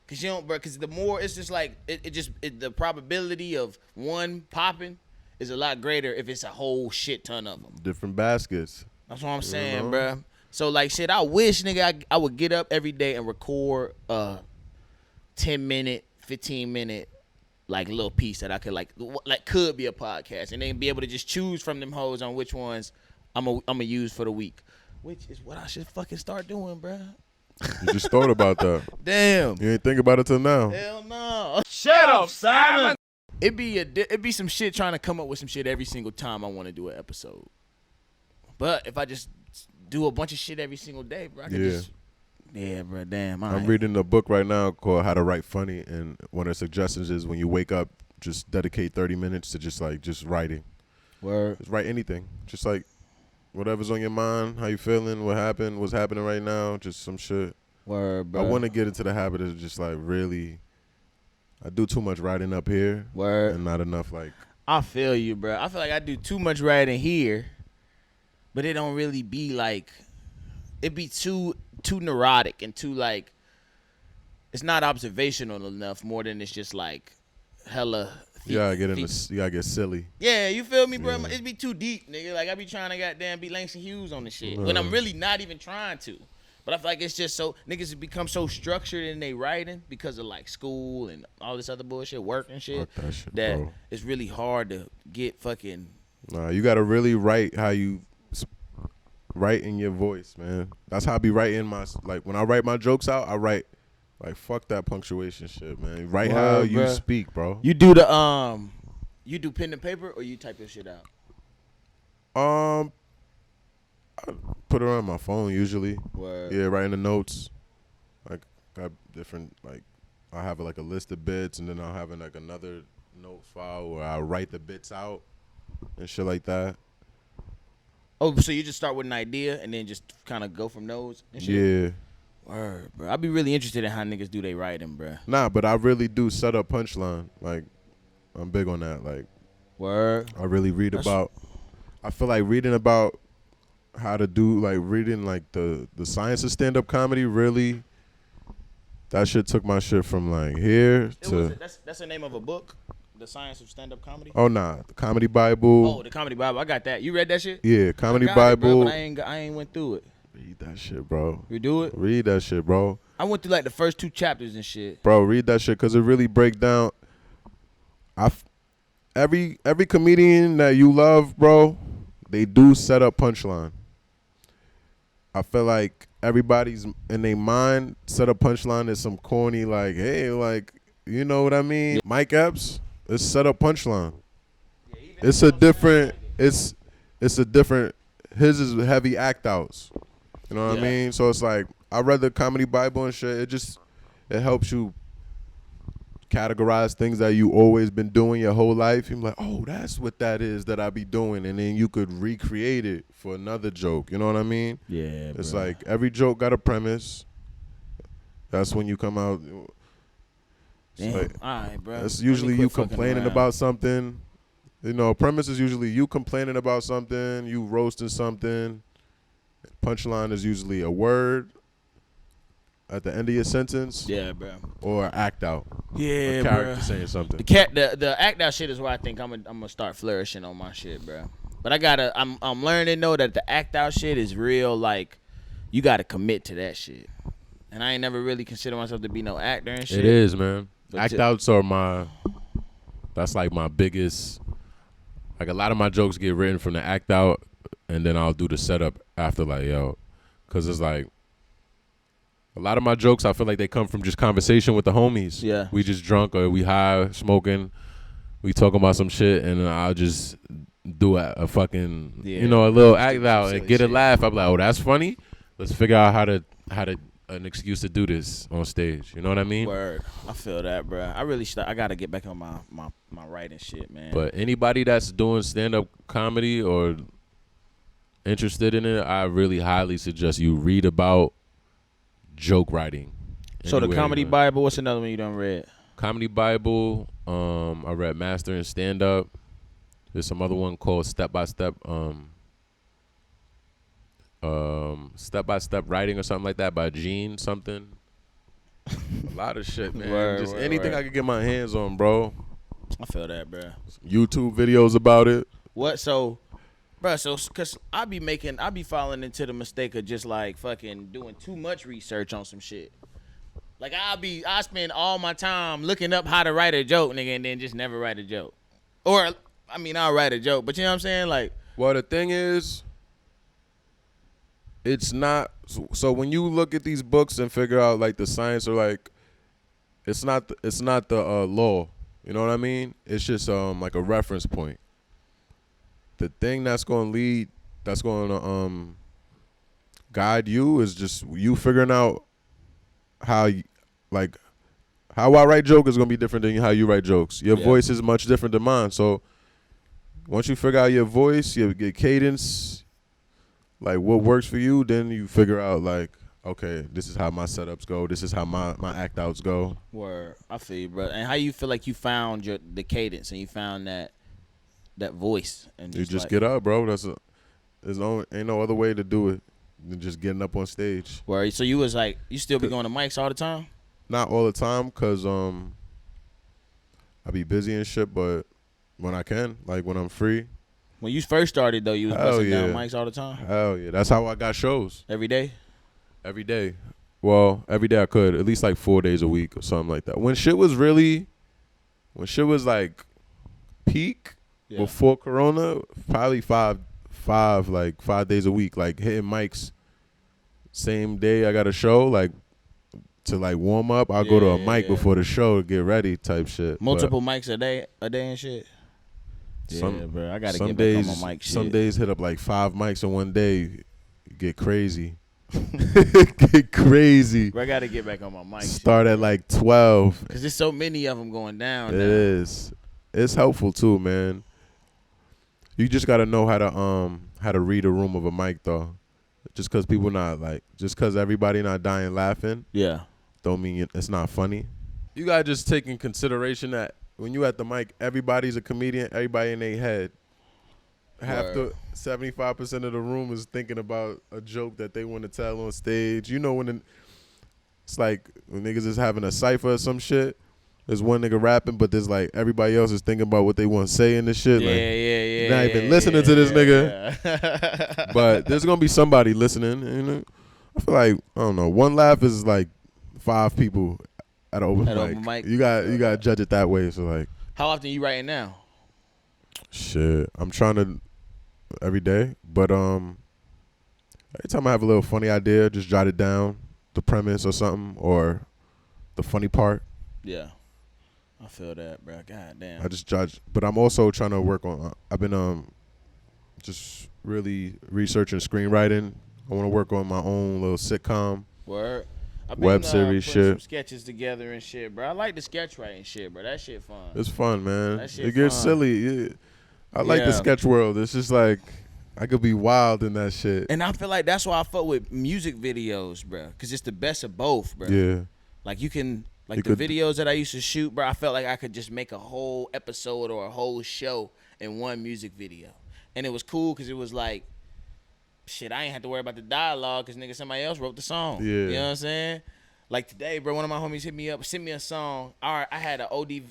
[SPEAKER 2] Cause you don't, bro. Cause the more it's just like the probability of one popping is a lot greater if it's a whole shit ton of them.
[SPEAKER 3] Different baskets.
[SPEAKER 2] That's what I'm saying, bro. So like shit, I wish nigga I would get up every day and record 10-minute, 15-minute like little piece that I could like could be a podcast, and then be able to just choose from them hoes on which ones I'm gonna use for the week, which is what I should fucking start doing, bro.
[SPEAKER 3] You just thought about that.
[SPEAKER 2] Damn.
[SPEAKER 3] You ain't think about it till now.
[SPEAKER 2] Hell no.
[SPEAKER 1] Shut up, Simon.
[SPEAKER 2] It'd be some shit trying to come up with some shit every single time I want to do an episode. But if I just do a bunch of shit every single day, bro, I could just. Yeah, bro, damn.
[SPEAKER 3] I'm reading a book right now called How to Write Funny, and one of the suggestions is when you wake up, just dedicate 30 minutes to just writing.
[SPEAKER 2] Word.
[SPEAKER 3] Just write anything. Just like whatever's on your mind, how you feeling, what happened, what's happening right now, just some shit.
[SPEAKER 2] Word, bro.
[SPEAKER 3] I want to get into the habit of just like really, I do too much writing up here.
[SPEAKER 2] Word.
[SPEAKER 3] And not enough like.
[SPEAKER 2] I feel you, bro. I feel like I do too much writing here, but it don't really be like, it be too neurotic and too like, it's not observational enough more than it's just like hella.
[SPEAKER 3] You gotta get silly.
[SPEAKER 2] Yeah, you feel me, bro?
[SPEAKER 3] Yeah.
[SPEAKER 2] It be too deep, nigga. Like I be trying to goddamn be Langston Hughes on the shit when I'm really not even trying to. But I feel like it's just so niggas have become so structured in their writing because of like school and all this other bullshit, work and shit.
[SPEAKER 3] Fuck that shit,
[SPEAKER 2] that
[SPEAKER 3] bro.
[SPEAKER 2] it's really hard to get fucking.
[SPEAKER 3] Nah, you gotta really write how you write in your voice, man. That's how I be writing like when I write my jokes out, I write like fuck that punctuation shit, man. Write how you speak, bro.
[SPEAKER 2] You do the you do pen and paper or you type your shit out?
[SPEAKER 3] I put it on my phone usually.
[SPEAKER 2] Word.
[SPEAKER 3] Yeah, writing the notes. Like got different like I have like a list of bits, and then I'll have like another note file where I write the bits out and shit like that.
[SPEAKER 2] Oh, so you just start with an idea and then just kind of go from those and shit?
[SPEAKER 3] Yeah.
[SPEAKER 2] Word, bro. I'd be really interested in how niggas do they writing, bro.
[SPEAKER 3] Nah, but I really do set up punchline. Like, I'm big on that. Like,
[SPEAKER 2] word.
[SPEAKER 3] I really read about. I feel like reading about how to do like reading like the science of stand up comedy. Really, that shit took my shit from like here to.
[SPEAKER 2] That's the name of a book. The Science of Stand Up Comedy.
[SPEAKER 3] Oh nah, the Comedy Bible.
[SPEAKER 2] Oh, the Comedy Bible. I got that. You read that shit?
[SPEAKER 3] Yeah, Comedy
[SPEAKER 2] I got
[SPEAKER 3] Bible.
[SPEAKER 2] it, bro, but I ain't went through it.
[SPEAKER 3] Read that shit, bro.
[SPEAKER 2] You do it?
[SPEAKER 3] Read that shit, bro.
[SPEAKER 2] I went through like the first 2 chapters and shit.
[SPEAKER 3] Bro, read that shit because it really break down. Every comedian that you love, bro, they do set up punchline. I feel like everybody's in their mind set up punchline is some corny like, hey, like, you know what I mean? Yeah. Mike Epps, it's set up punchline. Yeah, it's a different. His is heavy act outs. You know what I mean? So it's like I read the Comedy Bible and shit. It helps you categorize things that you always been doing your whole life. You're like, oh, that's what that is that I be doing, and then you could recreate it for another joke. You know what I mean?
[SPEAKER 2] Yeah.
[SPEAKER 3] It's
[SPEAKER 2] bro.
[SPEAKER 3] like every joke got a premise. That's when you come out.
[SPEAKER 2] Damn.
[SPEAKER 3] Like,
[SPEAKER 2] all right, bro.
[SPEAKER 3] it's usually you complaining about something. You know, premise is usually you complaining about something, you roasting something. Punchline is usually a word at the end of your sentence.
[SPEAKER 2] Yeah, bro.
[SPEAKER 3] Or act out.
[SPEAKER 2] Yeah,
[SPEAKER 3] a character
[SPEAKER 2] bro.
[SPEAKER 3] saying something.
[SPEAKER 2] The act out shit is where I think I'm gonna start flourishing on my shit, bro. But I'm learning though that the act out shit is real. Like, you gotta commit to that shit. And I ain't never really considered myself to be no actor and shit.
[SPEAKER 3] It is, man.
[SPEAKER 2] But
[SPEAKER 3] act outs are that's like my biggest. Like a lot of my jokes get written from the act out, and then I'll do the setup after, like, yo, because it's like a lot of my jokes I feel like they come from just conversation with the homies.
[SPEAKER 2] Yeah,
[SPEAKER 3] we just drunk or we high smoking, we talking about some shit, and I'll just do a fucking a little act out and get a laugh. I'm like, oh, that's funny. Let's figure out how to an excuse to do this on stage. You know what I mean?
[SPEAKER 2] Word. I feel that, bro. I gotta get back on my writing shit, man.
[SPEAKER 3] But anybody that's doing stand-up comedy or interested in it, I really highly suggest you read about joke writing.
[SPEAKER 2] So the Comedy Bible, what's another one you done read?
[SPEAKER 3] Comedy Bible, I read Master in Stand-Up. There's some other one called Step by Step Writing or something like that by Gene something. A lot of shit, man.
[SPEAKER 2] Word,
[SPEAKER 3] Anything
[SPEAKER 2] word.
[SPEAKER 3] I could get my hands on, bro.
[SPEAKER 2] I feel that, bro.
[SPEAKER 3] YouTube videos about it.
[SPEAKER 2] What? So, bro, cause I be falling into the mistake of just like fucking doing too much research on some shit. Like I spend all my time looking up how to write a joke, nigga, and then just never write a joke. Or, I mean, I'll write a joke, but you know what I'm saying? Like,
[SPEAKER 3] well, the thing is, it's not. So when you look at these books and figure out like the science or like, it's not the law. You know what I mean? It's just like a reference point. The thing that's going to guide you is just you figuring out how I write joke is gonna be different than how you write jokes. Your voice is much different than mine. So once you figure out your voice, your cadence, like what works for you, then you figure out like, okay, this is how my setups go. This is how my act outs go.
[SPEAKER 2] word, I feel you, bro. And how you feel like you found the cadence and you found that voice and
[SPEAKER 3] You just
[SPEAKER 2] like,
[SPEAKER 3] get up, bro. Ain't no other way to do it than just getting up on stage.
[SPEAKER 2] word. So you was like, you still be going to mics all the time?
[SPEAKER 3] Not all the time, cause I be busy and shit, but when I can, like when I'm free.
[SPEAKER 2] When you first started though, you was busting down mics all the time?
[SPEAKER 3] Hell yeah. That's how I got shows.
[SPEAKER 2] Every day?
[SPEAKER 3] Every day. Well, every day I could. At least like 4 days a week or something like that. When shit was like peak before Corona, probably five 5 days a week, like hitting mics. Same day I got a show, like to like warm up, I'll go to a mic before the show to get ready type shit.
[SPEAKER 2] Multiple mics a day and shit? Yeah, bro. I gotta get back on my mic shit.
[SPEAKER 3] Some days hit up like 5 mics in one day. Get crazy. Get crazy.
[SPEAKER 2] Bro, I gotta get back on my mic.
[SPEAKER 3] Start at like 12.
[SPEAKER 2] Cause there's so many of them going down.
[SPEAKER 3] It is. It's helpful too, man. You just gotta know how to read a room of a mic though. Just cause people not like, just cause everybody not dying laughing.
[SPEAKER 2] Yeah.
[SPEAKER 3] Don't mean it's not funny. You gotta just take in consideration that when you at the mic, everybody's a comedian. Everybody in their head. Half the 75% of the room is thinking about a joke that they want to tell on stage. You know it's like when niggas is having a cipher or some shit. There's one nigga rapping, but there's like everybody else is thinking about what they want to say in this shit.
[SPEAKER 2] Yeah.
[SPEAKER 3] Not even listening to this nigga. But there's gonna be somebody listening. You know, I feel like I don't know. One laugh is like 5 people at an open mic. You got to judge it that way. So like,
[SPEAKER 2] how often you writing now?
[SPEAKER 3] Shit, I'm trying to every day, but every time I have a little funny idea, just jot it down, the premise or something, or the funny part.
[SPEAKER 2] Yeah, I feel that, bro. God damn.
[SPEAKER 3] I just judge, but I'm also trying to work on. I've been just really researching screenwriting. I want to work on my own little sitcom.
[SPEAKER 2] Word. I've been,
[SPEAKER 3] web series shit.
[SPEAKER 2] Some sketches together and shit, bro. I like the sketch writing shit, bro. That shit fun.
[SPEAKER 3] It's fun, man.
[SPEAKER 2] That shit
[SPEAKER 3] it gets
[SPEAKER 2] fun.
[SPEAKER 3] silly. I like the sketch world. It's just like I could be wild in that shit.
[SPEAKER 2] And I feel like that's why I fuck with music videos, bro. Cause it's the best of both, bro.
[SPEAKER 3] Yeah.
[SPEAKER 2] Like you can, like the videos that I used to shoot, bro. I felt like I could just make a whole episode or a whole show in one music video, and it was cool because it was like, shit, I ain't have to worry about the dialogue because nigga somebody else wrote the song.
[SPEAKER 3] Yeah.
[SPEAKER 2] You know what I'm saying? Like today, bro, one of my homies hit me up, sent me a song. All right, I had an OD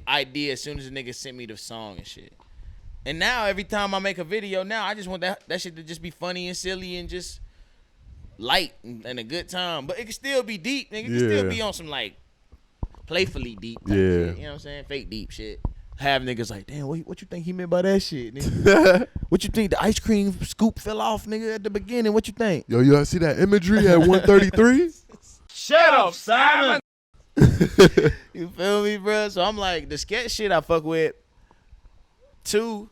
[SPEAKER 2] idea as soon as the nigga sent me the song and shit. And now every time I make a video, now I just want that shit to just be funny and silly and just light and a good time. But it can still be deep, nigga. It can still be on some like playfully deep type shit. You know what I'm saying? Fake deep shit. Have niggas like, damn, what you think he meant by that shit, nigga? What you think the ice cream scoop fell off, nigga, at the beginning? What you think?
[SPEAKER 3] Yo, you see that imagery at 133?
[SPEAKER 1] Shut up, Simon.
[SPEAKER 2] You feel me, bro? So I'm like, the sketch shit I fuck with. 2,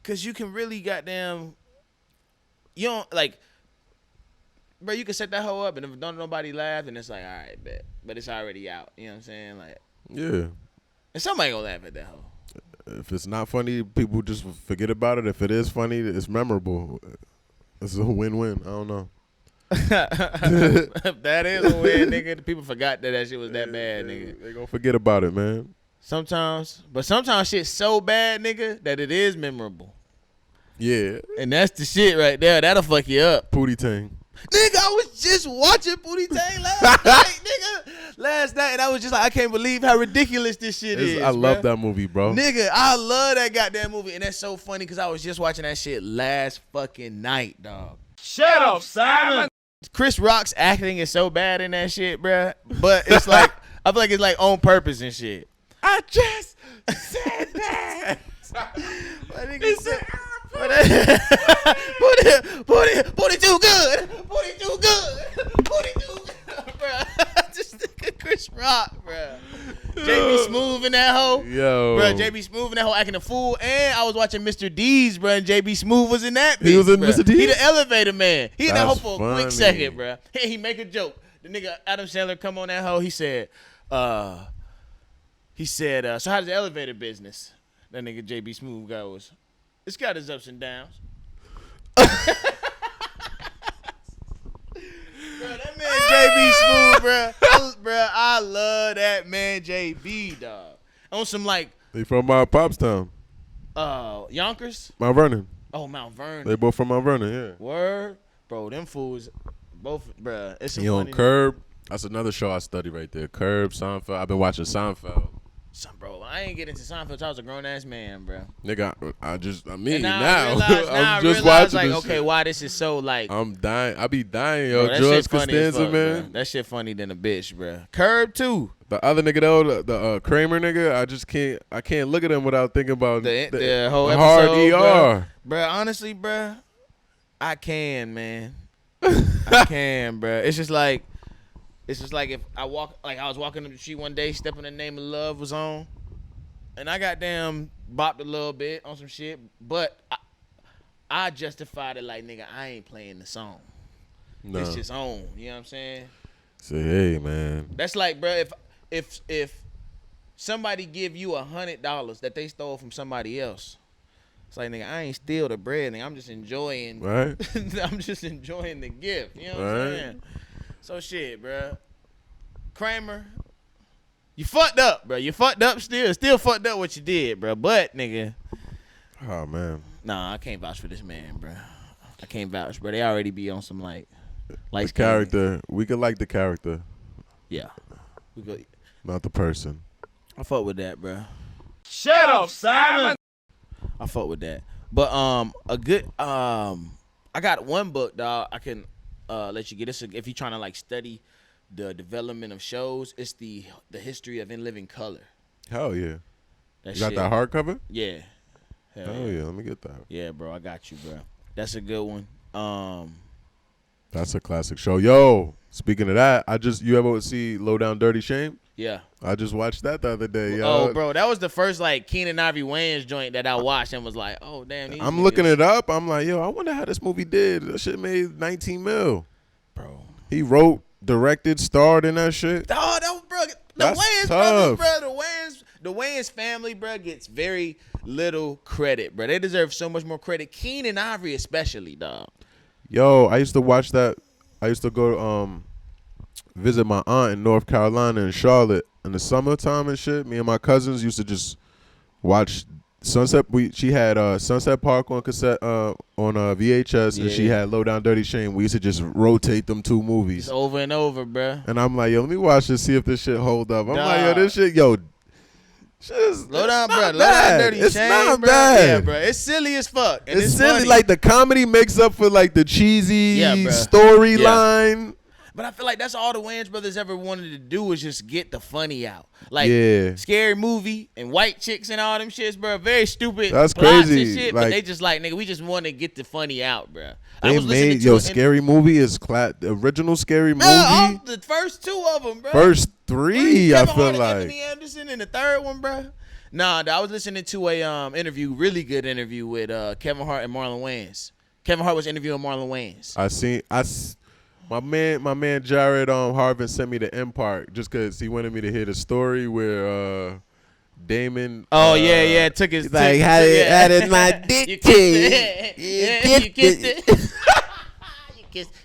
[SPEAKER 2] cause you can really goddamn, you don't like, bro. You can set that hoe up, and if don't nobody laugh, then it's like, all right, bet. But it's already out. You know what I'm saying? Like,
[SPEAKER 3] yeah.
[SPEAKER 2] And somebody gonna laugh at that hoe.
[SPEAKER 3] If it's not funny, people just forget about it. If it is funny, it's memorable. It's a win-win. I don't know.
[SPEAKER 2] That is a win, nigga. The people forgot that shit was that bad, nigga.
[SPEAKER 3] They gonna forget about it, man.
[SPEAKER 2] Sometimes shit's so bad, nigga, that it is memorable.
[SPEAKER 3] Yeah.
[SPEAKER 2] And that's the shit right there. That'll fuck you up.
[SPEAKER 3] Pootie Tang.
[SPEAKER 2] Nigga, I was just watching Pootie Tang last night, nigga. Last night, and I was just like, I can't believe how ridiculous this shit is.
[SPEAKER 3] I love that movie, bro.
[SPEAKER 2] Nigga, I love that goddamn movie, and that's so funny because I was just watching that shit last fucking night, dog.
[SPEAKER 1] Shut up, Simon.
[SPEAKER 2] Chris Rock's acting is so bad in that shit, bruh. But it's like, I feel like it's like on purpose and shit. I just said that. What nigga said? Booty too good. Booty too good. Booty too good, bruh. Just think of Chris Rock, bruh. JB Smooth in that hoe.
[SPEAKER 3] Yo.
[SPEAKER 2] Bruh, JB Smooth in that hoe acting a fool. And I was watching Mr. D's, bruh, and JB Smooth was in that bitch.
[SPEAKER 3] He was in
[SPEAKER 2] bruh.
[SPEAKER 3] Mr. D's?
[SPEAKER 2] He the elevator man. He in that hoe
[SPEAKER 3] That's
[SPEAKER 2] for a quick
[SPEAKER 3] funny.
[SPEAKER 2] second, bruh. He make a joke. The nigga Adam Sandler come on that hoe. He said, so how does the elevator business? That nigga JB Smooth goes, it's got its ups and downs. Bro, that man JB Smooth, bro. I love that man JB, dog. On some like
[SPEAKER 3] They from my Pops town.
[SPEAKER 2] Yonkers?
[SPEAKER 3] Mount Vernon.
[SPEAKER 2] Oh, Mount Vernon.
[SPEAKER 3] They both from Mount Vernon, yeah.
[SPEAKER 2] Word. Bro, them fools both, bro. It's some
[SPEAKER 3] He on
[SPEAKER 2] funny
[SPEAKER 3] Curb. That's another show I study right there. Curb, Seinfeld. I've been watching Seinfeld.
[SPEAKER 2] Bro, I ain't get into Seinfeld until I was a grown ass man, bro.
[SPEAKER 3] Nigga, I
[SPEAKER 2] And
[SPEAKER 3] now
[SPEAKER 2] I realize,
[SPEAKER 3] I'm just
[SPEAKER 2] realize,
[SPEAKER 3] watching
[SPEAKER 2] like,
[SPEAKER 3] this
[SPEAKER 2] okay,
[SPEAKER 3] shit.
[SPEAKER 2] why this is so like.
[SPEAKER 3] I'm dying. I be dying, yo.
[SPEAKER 2] Bro, that
[SPEAKER 3] George
[SPEAKER 2] shit funny as
[SPEAKER 3] Costanza,
[SPEAKER 2] fuck,
[SPEAKER 3] man.
[SPEAKER 2] bro. That shit funny than a bitch, bro. Curb too.
[SPEAKER 3] The other nigga though, the Kramer nigga, I just can't. I can't look at him without thinking about
[SPEAKER 2] The whole
[SPEAKER 3] hard
[SPEAKER 2] episode,
[SPEAKER 3] ER.
[SPEAKER 2] Bro, honestly, bro, I can, man. I can, bro. It's just like if I walk, like I was walking up the street one day, Step in the Name of Love was on, and I goddamn bopped a little bit on some shit, but I justified it like, nigga, I ain't playing the song.
[SPEAKER 3] No.
[SPEAKER 2] It's just on. You know what I'm saying?
[SPEAKER 3] Say, hey, man.
[SPEAKER 2] That's like, bro, if somebody give you $100 that they stole from somebody else, it's like, nigga, I ain't steal the bread, nigga. I'm just enjoying.
[SPEAKER 3] Right?
[SPEAKER 2] I'm just enjoying the gift. You know what I'm
[SPEAKER 3] Right.
[SPEAKER 2] saying? So shit, bro. Kramer, you fucked up, bro. You fucked up still fucked up what you did, bro. But nigga,
[SPEAKER 3] Oh man.
[SPEAKER 2] nah, I can't vouch for this man, bro. I can't vouch, bro. They already be on some like
[SPEAKER 3] The character. We could like the character,
[SPEAKER 2] Yeah, we go.
[SPEAKER 3] not the person.
[SPEAKER 2] I fuck with that, bro.
[SPEAKER 1] Shut up, Simon.
[SPEAKER 2] I fuck with that. But a good I got one book, dog. I can let you get this if you're trying to like study the development of shows. It's the history of In Living Color.
[SPEAKER 3] Hell yeah.
[SPEAKER 2] That
[SPEAKER 3] You got
[SPEAKER 2] shit,
[SPEAKER 3] that hardcover?
[SPEAKER 2] Yeah. Hell
[SPEAKER 3] Hell yeah. Let me get that.
[SPEAKER 2] Yeah, bro. I got you, bro. That's a good one.
[SPEAKER 3] That's a classic show. Yo, speaking of that, you ever see Low Down Dirty Shame?
[SPEAKER 2] Yeah.
[SPEAKER 3] I just watched that the other day, yo.
[SPEAKER 2] Oh, bro, that was the first like Keenan Ivory Wayans joint that I watched and was like, oh damn. These
[SPEAKER 3] I'm
[SPEAKER 2] niggas-
[SPEAKER 3] looking it up. I'm like, yo, I wonder how this movie did. That shit made 19 mil.
[SPEAKER 2] bro.
[SPEAKER 3] He wrote, directed, starred in that shit.
[SPEAKER 2] Oh, that was, bro. The
[SPEAKER 3] That's
[SPEAKER 2] Wayans
[SPEAKER 3] tough.
[SPEAKER 2] brothers, bro. The Wayans family, bro, gets very little credit, bro. They deserve so much more credit. Keenan Ivory, especially, dog.
[SPEAKER 3] Yo, I used to watch that. I used to go visit my aunt in North Carolina in Charlotte in the summertime and shit. Me and my cousins used to just watch Sunset. She had Sunset Park on cassette on VHS, and she
[SPEAKER 2] Yeah.
[SPEAKER 3] had Low Down Dirty Shame. We used to just rotate them two movies.
[SPEAKER 2] It's over and over, bro.
[SPEAKER 3] And I'm like, yo, let me watch this, see if this shit hold up. I'm like, yo,
[SPEAKER 2] Dog.
[SPEAKER 3] this shit, yo,
[SPEAKER 2] Low down, bro. Low down,
[SPEAKER 3] bad.
[SPEAKER 2] dirty
[SPEAKER 3] It's
[SPEAKER 2] shame,
[SPEAKER 3] not
[SPEAKER 2] bro.
[SPEAKER 3] bad.
[SPEAKER 2] Yeah, bro. It's silly as fuck. And
[SPEAKER 3] It's silly.
[SPEAKER 2] funny.
[SPEAKER 3] Like the comedy makes up for like the cheesy
[SPEAKER 2] Yeah, bruh.
[SPEAKER 3] storyline.
[SPEAKER 2] But I feel like that's all the Wayans brothers ever wanted to do was just get the funny out. Like
[SPEAKER 3] Yeah.
[SPEAKER 2] Scary Movie and White Chicks and all them shits, bro. Very stupid.
[SPEAKER 3] That's
[SPEAKER 2] plots
[SPEAKER 3] crazy.
[SPEAKER 2] And shit, but
[SPEAKER 3] Like-
[SPEAKER 2] they just like, nigga, we just want to get the funny out, bro. I
[SPEAKER 3] They
[SPEAKER 2] was listening
[SPEAKER 3] made
[SPEAKER 2] to
[SPEAKER 3] Scary Movie is the original Scary Movie.
[SPEAKER 2] all the first two of them, bro.
[SPEAKER 3] First three, I
[SPEAKER 2] Kevin
[SPEAKER 3] feel
[SPEAKER 2] Hart and
[SPEAKER 3] like.
[SPEAKER 2] Anthony Anderson in the third one, bro. Nah, I was listening to a interview, really good interview with Kevin Hart and Marlon Wayans. Kevin Hart was interviewing Marlon Wayans.
[SPEAKER 3] My man Jared Harvin sent me the end part just because he wanted me to hear the story where Damon.
[SPEAKER 2] Oh yeah, took his
[SPEAKER 3] like, how did my dick
[SPEAKER 2] You kissed it.
[SPEAKER 3] You
[SPEAKER 2] Yeah, you kissed it.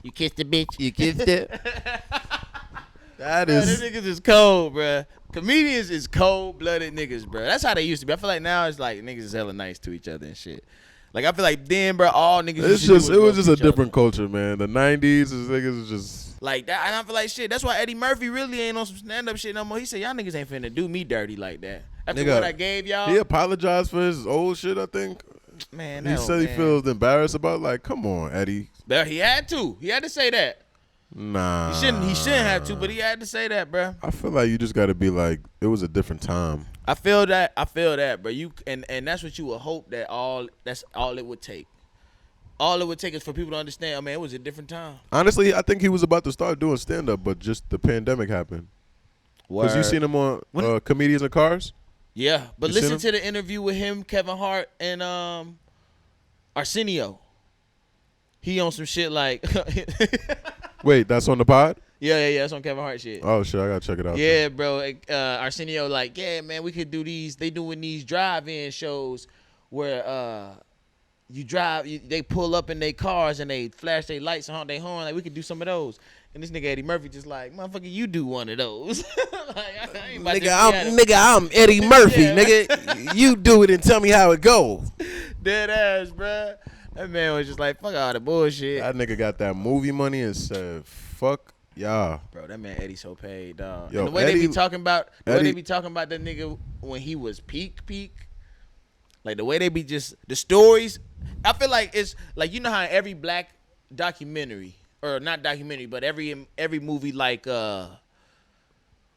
[SPEAKER 2] You kissed the bitch.
[SPEAKER 3] You kissed it. That
[SPEAKER 2] Bro,
[SPEAKER 3] is.
[SPEAKER 2] them niggas is cold, bro. Comedians is cold-blooded niggas, bro. That's how they used to be. I feel like now it's like niggas is hella nice to each other and shit. Like I feel like then, bro, all niggas.
[SPEAKER 3] It was just a different culture, man. The '90s, niggas was just
[SPEAKER 2] like that, and I feel like shit. That's why Eddie Murphy really ain't on some stand up shit no more. He said y'all niggas ain't finna do me dirty like that. After what I gave y'all,
[SPEAKER 3] he apologized for his old shit. I think.
[SPEAKER 2] Man,
[SPEAKER 3] he said he feels embarrassed about. Like, come on, Eddie.
[SPEAKER 2] But he had to. He had to say that.
[SPEAKER 3] Nah,
[SPEAKER 2] he shouldn't have to, but he had to say that, bro.
[SPEAKER 3] I feel like you just got to be like, it was a different time.
[SPEAKER 2] I feel that, bro. You and that's what you would hope that's all it would take. All it would take is for people to understand. I mean, it was a different time.
[SPEAKER 3] Honestly, I think he was about to start doing stand up, but just the pandemic happened. Because you seen him on Comedians in Cars.
[SPEAKER 2] Yeah, but listen to the interview with him, Kevin Hart, and Arsenio. He on some shit like.
[SPEAKER 3] Wait, that's on the pod?
[SPEAKER 2] Yeah, that's on Kevin Hart shit.
[SPEAKER 3] Oh shit, I gotta check it out.
[SPEAKER 2] Yeah, bro. Arsenio like, yeah, man, we could do these. They doing these drive-in shows where they pull up in their cars and they flash their lights and honk their horn. Like we could do some of those. And this nigga Eddie Murphy just like, motherfucker, you do one of those. Like,
[SPEAKER 3] I'm Eddie Murphy, nigga. You do it and tell me how it go.
[SPEAKER 2] Dead ass, bro. That man was just like, fuck all the bullshit.
[SPEAKER 3] That nigga got that movie money and said, fuck y'all.
[SPEAKER 2] Bro, that man Eddie so paid, dog.
[SPEAKER 3] Yo,
[SPEAKER 2] and the way
[SPEAKER 3] Eddie,
[SPEAKER 2] they be talking about that nigga when he was peak. Like the way they be just the stories. I feel like it's like, you know how every black documentary, or not documentary, but every movie like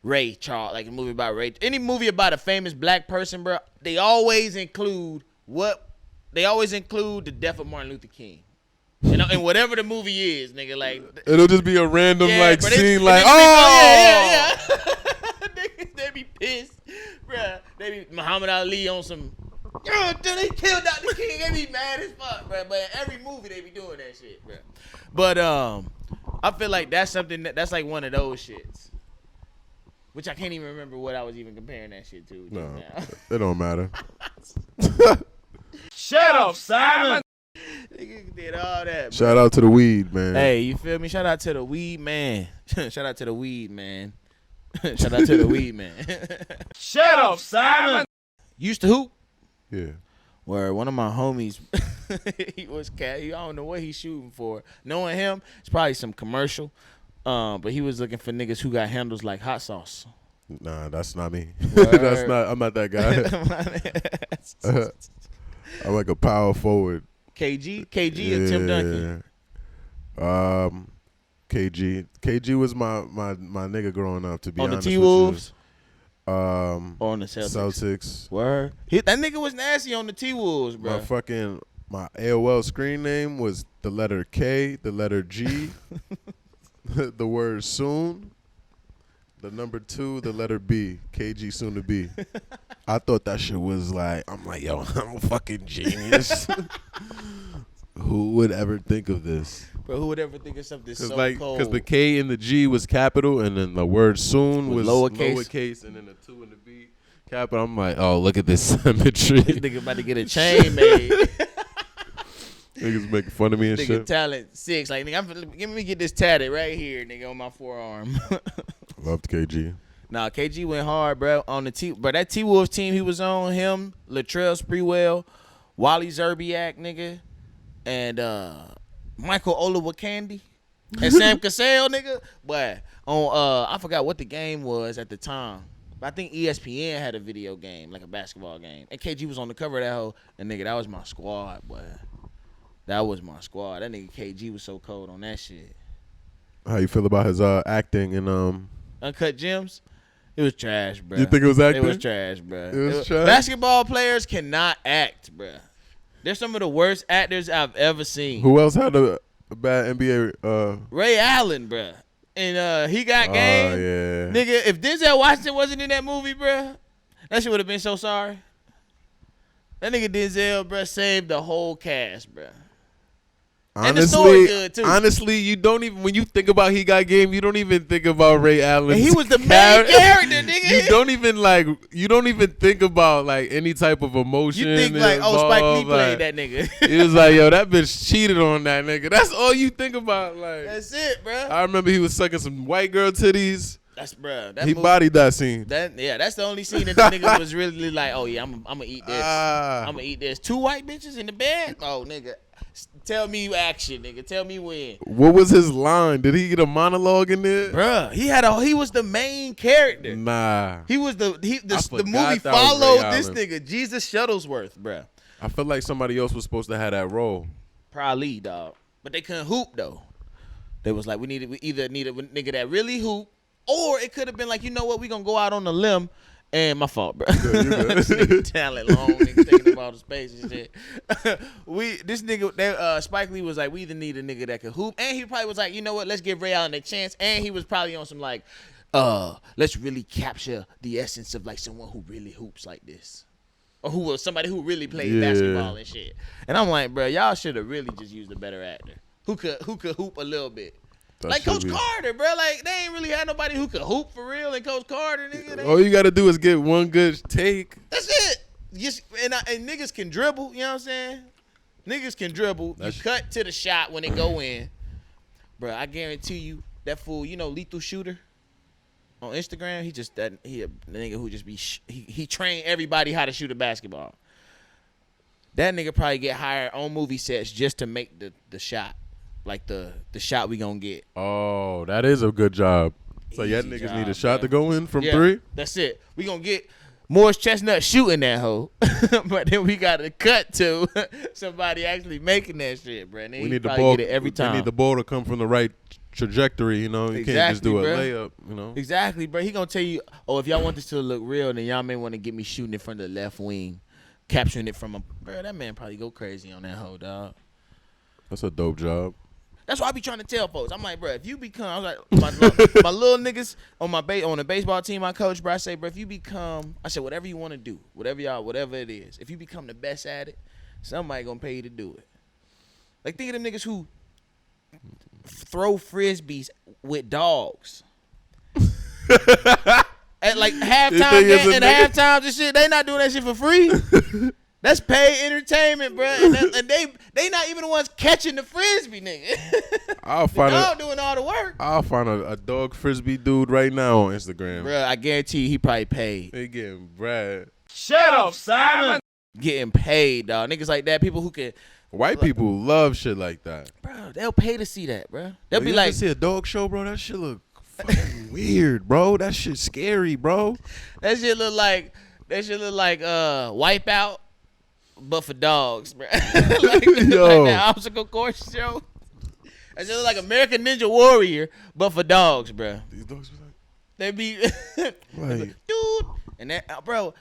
[SPEAKER 2] Ray Charles, like a movie about Ray, any movie about a famous black person, bro, they always include the death of Martin Luther King. And whatever the movie is, nigga, like
[SPEAKER 3] it'll just be a random scene, like
[SPEAKER 2] yeah. They be pissed, bro. They be Muhammad Ali on some. Yo, they killed Dr. King. They be mad as fuck, bro. But every movie they be doing that shit, bro. But I feel like that's something that's like one of those shits. Which I can't even remember what I was even comparing that shit to.
[SPEAKER 3] No, it don't matter.
[SPEAKER 1] Shut up, Simon.
[SPEAKER 2] Nigga did all that, bro.
[SPEAKER 3] Shout out to the weed, man.
[SPEAKER 2] Hey, you feel me? Shout out to the weed man. Shout out to the weed man. Shout out to the weed man.
[SPEAKER 1] Shut up, Simon.
[SPEAKER 2] Used to hoop.
[SPEAKER 3] Yeah.
[SPEAKER 2] Where one of my homies, he was cat. I don't know what he's shooting for. Knowing him, it's probably some commercial. But he was looking for niggas who got handles like hot sauce.
[SPEAKER 3] Nah, that's not me. I'm not that guy. I'm like a power forward.
[SPEAKER 2] KG and Tim Duncan.
[SPEAKER 3] KG was my nigga growing up, to be honest.
[SPEAKER 2] On the T-Wolves?
[SPEAKER 3] Or
[SPEAKER 2] on the Celtics.
[SPEAKER 3] Word.
[SPEAKER 2] That nigga was nasty on the T-Wolves, bro.
[SPEAKER 3] My AOL screen name was the letter K, the letter G, the word soon, the number 2, the letter B, KG soon to be. I thought that shit was like, I'm like, yo, I'm a fucking genius. Who would ever think of this?
[SPEAKER 2] Bro, who would ever think of something so cold?
[SPEAKER 3] Because the K and the G was capital, and then the word soon was lowercase, and then the 2 and the B capital. I'm like, oh, look at this symmetry.
[SPEAKER 2] This nigga about to get a chain made.
[SPEAKER 3] Niggas making fun of me and
[SPEAKER 2] nigga
[SPEAKER 3] shit.
[SPEAKER 2] Talent 6. Like, nigga, let me get this tatted right here, nigga, on my forearm.
[SPEAKER 3] Loved KG.
[SPEAKER 2] Nah, KG went hard, bro, on the Bro, that T-Wolves team he was on, him, Latrell Sprewell, Wally Zerbiak, nigga, and Michael Olawokandi and Sam Cassell, nigga. But on I forgot what the game was at the time. But I think ESPN had a video game, like a basketball game. And KG was on the cover of that hoe. And nigga, that was my squad, boy. That was my squad. That nigga KG was so cold on that shit.
[SPEAKER 3] How you feel about his acting in
[SPEAKER 2] Uncut Gems? It was trash, bro.
[SPEAKER 3] You think it was acting?
[SPEAKER 2] It was trash, bro.
[SPEAKER 3] It was trash?
[SPEAKER 2] Basketball players cannot act, bro. They're some of the worst actors I've ever seen.
[SPEAKER 3] Who else had a bad NBA?
[SPEAKER 2] Ray Allen, bruh. And he got game.
[SPEAKER 3] Oh, yeah.
[SPEAKER 2] Nigga, if Denzel Washington wasn't in that movie, bruh, that shit would have been so sorry. That nigga Denzel, bruh, saved the whole cast, bruh.
[SPEAKER 3] Honestly,
[SPEAKER 2] and the story good too.
[SPEAKER 3] Honestly, you don't even, when you think about He Got Game, you don't even think about Ray Allen.
[SPEAKER 2] And he was the main character, nigga.
[SPEAKER 3] You don't even think about like any type of emotion.
[SPEAKER 2] You think like, oh, Spike Lee played that nigga.
[SPEAKER 3] It was like, yo, that bitch cheated on that nigga. That's all you think about. Like,
[SPEAKER 2] that's it, bro.
[SPEAKER 3] I remember he was sucking some white girl titties.
[SPEAKER 2] That's bruh. That
[SPEAKER 3] He
[SPEAKER 2] movie,
[SPEAKER 3] bodied that scene.
[SPEAKER 2] that's the only scene that the nigga was really like, oh yeah, I'm gonna eat this. I'm gonna eat this. 2 white bitches in the bed. Oh nigga, tell me you action, nigga. Tell me when.
[SPEAKER 3] What was his line? Did he get a monologue in there?
[SPEAKER 2] Bruh, he was the main character.
[SPEAKER 3] Nah.
[SPEAKER 2] He was the
[SPEAKER 3] forgot
[SPEAKER 2] movie
[SPEAKER 3] that was
[SPEAKER 2] followed
[SPEAKER 3] Ray
[SPEAKER 2] this
[SPEAKER 3] Allen.
[SPEAKER 2] nigga, Jesus Shuttlesworth, bruh.
[SPEAKER 3] I feel like somebody else was supposed to have that role.
[SPEAKER 2] Probably, dog. But they couldn't hoop though. They was like, we either need a nigga that really hoop, or it could have been like, you know what, we gonna go out on a limb. And my fault, bro. This nigga talent long, nigga taking up all the space and shit. Spike Lee was like, we either need a nigga that can hoop, and he probably was like, you know what, let's give Ray Allen a chance. And he was probably on some like, let's really capture the essence of like someone who really hoops like this, or who was somebody who really played basketball and shit. And I'm like, bro, y'all should have really just used a better actor who could hoop a little bit. Like Coach Carter, bro. Like, they ain't really had nobody who could hoop for real. And Coach Carter, nigga.
[SPEAKER 3] All you got to do is get one good take.
[SPEAKER 2] That's it. Just, and niggas can dribble. You know what I'm saying? Niggas can dribble. You cut to the shot when they go in. Bro, I guarantee you, that fool, you know, Lethal Shooter on Instagram, he a nigga who just be, he trained everybody how to shoot a basketball. That nigga probably get hired on movie sets just to make the shot. Like the shot we gonna get.
[SPEAKER 3] Oh, that is a good job. So y'all niggas
[SPEAKER 2] job,
[SPEAKER 3] need a shot
[SPEAKER 2] bro.
[SPEAKER 3] to go in from 3?
[SPEAKER 2] That's it. We gonna get Morris Chestnut shooting that hoe. But then we gotta cut to somebody actually making that shit, bro. And
[SPEAKER 3] We need the ball
[SPEAKER 2] get it every time.
[SPEAKER 3] We need the ball to come from the right trajectory, you know. You can't just do a layup, you know.
[SPEAKER 2] Exactly, bro. He gonna tell you, oh, if y'all want this to look real, then y'all may want to get me shooting in front of the left wing, capturing it from a bro. That man probably go crazy on that hoe, dog.
[SPEAKER 3] That's a dope job.
[SPEAKER 2] That's why I be trying to tell folks. I'm like, bro, if you become, I was like, my little niggas on the baseball team I coach, bro, I say, bro, if you become, I said, whatever you want to do, whatever it is, if you become the best at it, somebody gonna pay you to do it. Like, think of them niggas who throw frisbees with dogs. At like halftime and halftime and shit, they not doing that shit for free. That's paid entertainment, bro. And they not even the ones catching the frisbee, nigga. The dog doing all the work.
[SPEAKER 3] I'll find a dog frisbee dude right now on Instagram.
[SPEAKER 2] Bro, I guarantee you he probably paid.
[SPEAKER 3] They getting bread.
[SPEAKER 1] Shut up, Simon.
[SPEAKER 2] Getting paid, dog. Niggas like that, people who can.
[SPEAKER 3] White people love shit like that.
[SPEAKER 2] Bro, they'll pay to see that, bro. They'll be
[SPEAKER 3] You
[SPEAKER 2] like,
[SPEAKER 3] ever see a dog show, bro? That shit look fucking weird, bro. That shit scary, bro.
[SPEAKER 2] that shit look like Wipeout, but for dogs, bro. like that obstacle course show. That shit look like American Ninja Warrior, but for dogs, bro.
[SPEAKER 3] These dogs be like,
[SPEAKER 2] They be
[SPEAKER 3] like,
[SPEAKER 2] dude, and that bro,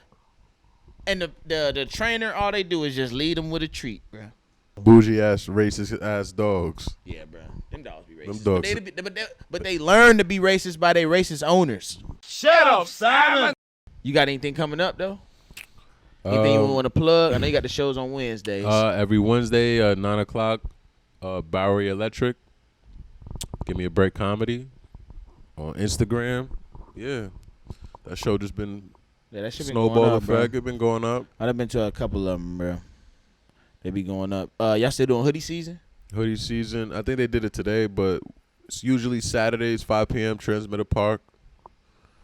[SPEAKER 2] and the trainer, all they do is just lead them with a treat, bro.
[SPEAKER 3] bougie ass, racist ass dogs.
[SPEAKER 2] Yeah, bro. Them dogs be
[SPEAKER 3] Them
[SPEAKER 2] racist.
[SPEAKER 3] dogs.
[SPEAKER 2] But they learn to be racist by their racist owners.
[SPEAKER 1] Shut up, Simon.
[SPEAKER 2] You got anything coming up though? Anything you want to plug? I know you got the shows on Wednesdays.
[SPEAKER 3] Every Wednesday, 9:00, Bowery Electric. Give me a break comedy on Instagram. Yeah, that show just been
[SPEAKER 2] that shit been
[SPEAKER 3] snowball
[SPEAKER 2] going up,
[SPEAKER 3] effect.
[SPEAKER 2] bro.
[SPEAKER 3] It been going up.
[SPEAKER 2] I've been to a couple of them, bro. They be going up. Y'all still doing hoodie season?
[SPEAKER 3] Hoodie season. I think they did it today, but it's usually Saturdays, 5 p.m. Transmitter Park.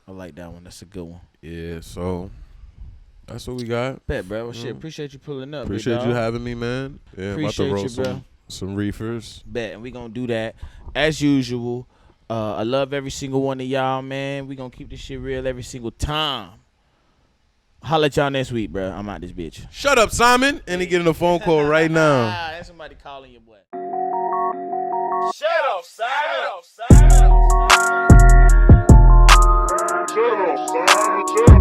[SPEAKER 2] I like that one. That's a good one.
[SPEAKER 3] Yeah, so that's what we got.
[SPEAKER 2] Bet, bro. Well, shit. Appreciate you pulling up.
[SPEAKER 3] Appreciate you having me, man. Yeah,
[SPEAKER 2] Appreciate
[SPEAKER 3] I'm about to
[SPEAKER 2] you,
[SPEAKER 3] roll
[SPEAKER 2] bro.
[SPEAKER 3] some reefers.
[SPEAKER 2] Bet, and we gonna do that as usual. I love every single one of y'all, man. We gonna keep this shit real every single time. Holla at y'all next week, bro. I'm out this bitch.
[SPEAKER 3] Shut up, Simon. And he getting a phone call right now.
[SPEAKER 2] That's somebody calling your boy.
[SPEAKER 1] Shut up, Simon. Shut up, Simon. Shut up, Simon.